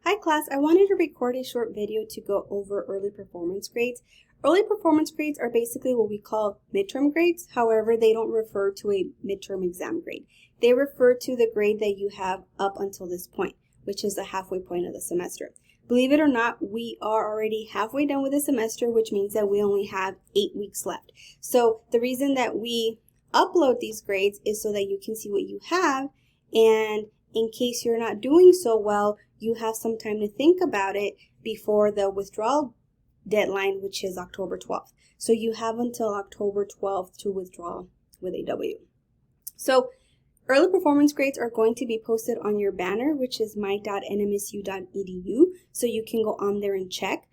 Hi class, I wanted to record a short video to go over early performance grades. Early performance grades are basically what we call midterm grades. However, they don't refer to a midterm exam grade. They refer to the grade that you have up until this point, which is the halfway point of the semester. Believe it or not, we are already halfway done with the semester, which means that we only have 8 weeks left. So the reason that we upload these grades is so that you can see what you have, and in case you're not doing so well, you have some time to think about it before the withdrawal deadline, which is October 12th. So you have until October 12th to withdraw with a W. So early performance grades are going to be posted on your banner, which is my.nmsu.edu, so you can go on there and check.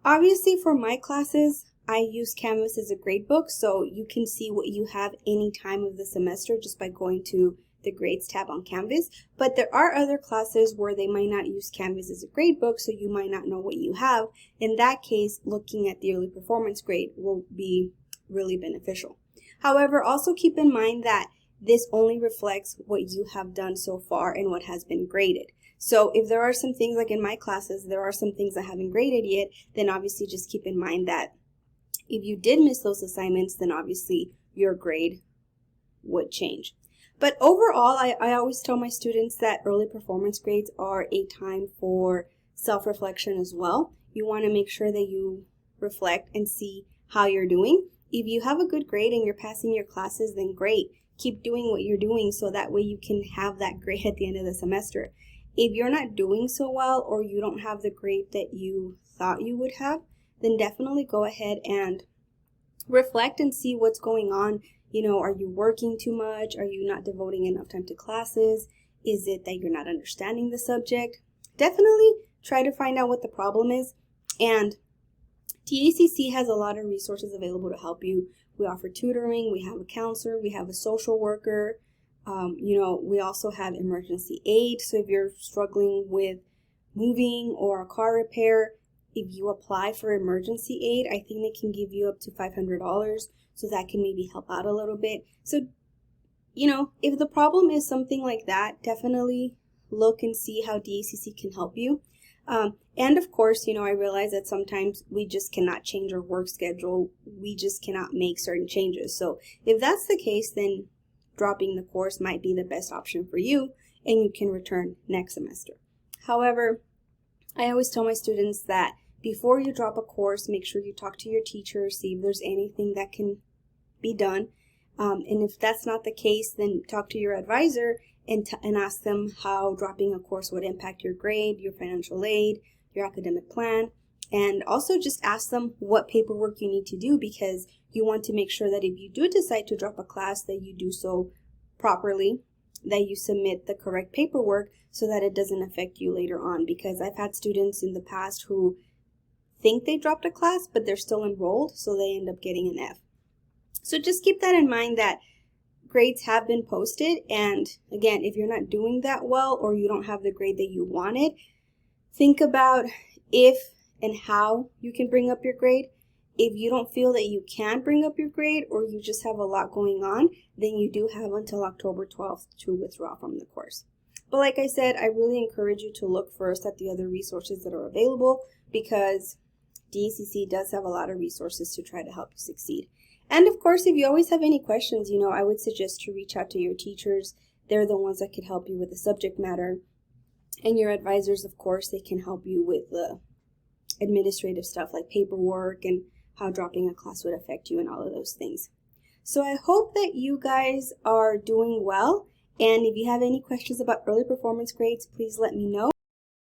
Obviously, for my classes, I use Canvas as a gradebook, so you can see what you have any time of the semester just by going to the grades tab on Canvas. But there are other classes where they might not use Canvas as a gradebook, so you might not know what you have. In that case, looking at the early performance grade will be really beneficial. However, also keep in mind that this only reflects what you have done so far and what has been graded. So if there are some things, like in my classes, there are some things I haven't graded yet, then obviously just keep in mind that if you did miss those assignments, then obviously your grade would change. But overall, I always tell my students that early performance grades are a time for self-reflection as well. You want to make sure that you reflect and see how you're doing. If you have a good grade and you're passing your classes, then great. Keep doing what you're doing so that way you can have that grade at the end of the semester. If you're not doing so well, or you don't have the grade that you thought you would have, then definitely go ahead and reflect and see what's going on. You know, are you working too much? Are you not devoting enough time to classes? Is it that you're not understanding the subject? Definitely try to find out what the problem is. And DACC has a lot of resources available to help you. We offer tutoring, we have a counselor, we have a social worker. We also have emergency aid. So if you're struggling with moving or a car repair, if you apply for emergency aid, I think they can give you up to $500. So that can maybe help out a little bit. So, if the problem is something like that, definitely look and see how DACC can help you. And of course, I realize that sometimes we just cannot change our work schedule. We just cannot make certain changes. So if that's the case, then dropping the course might be the best option for you, and you can return next semester. However, I always tell my students that before you drop a course, make sure you talk to your teacher, see if there's anything that can be done. And if that's not the case, then talk to your advisor and ask them how dropping a course would impact your grade, your financial aid, your academic plan. And also just ask them what paperwork you need to do, because you want to make sure that if you do decide to drop a class, that you do so properly, that you submit the correct paperwork so that it doesn't affect you later on. Because I've had students in the past who think they dropped a class, but they're still enrolled, so they end up getting an F. So just keep that in mind, that grades have been posted, and again, if you're not doing that well or you don't have the grade that you wanted, think about if and how you can bring up your grade. If you don't feel that you can bring up your grade, or you just have a lot going on, then you do have until October 12th to withdraw from the course. But like I said, I really encourage you to look first at the other resources that are available, because DACC does have a lot of resources to try to help you succeed. And of course, if you always have any questions, I would suggest to reach out to your teachers. They're the ones that can help you with the subject matter. And your advisors, of course, they can help you with the administrative stuff like paperwork and how dropping a class would affect you and all of those things. So I hope that you guys are doing well. And if you have any questions about early performance grades, please let me know.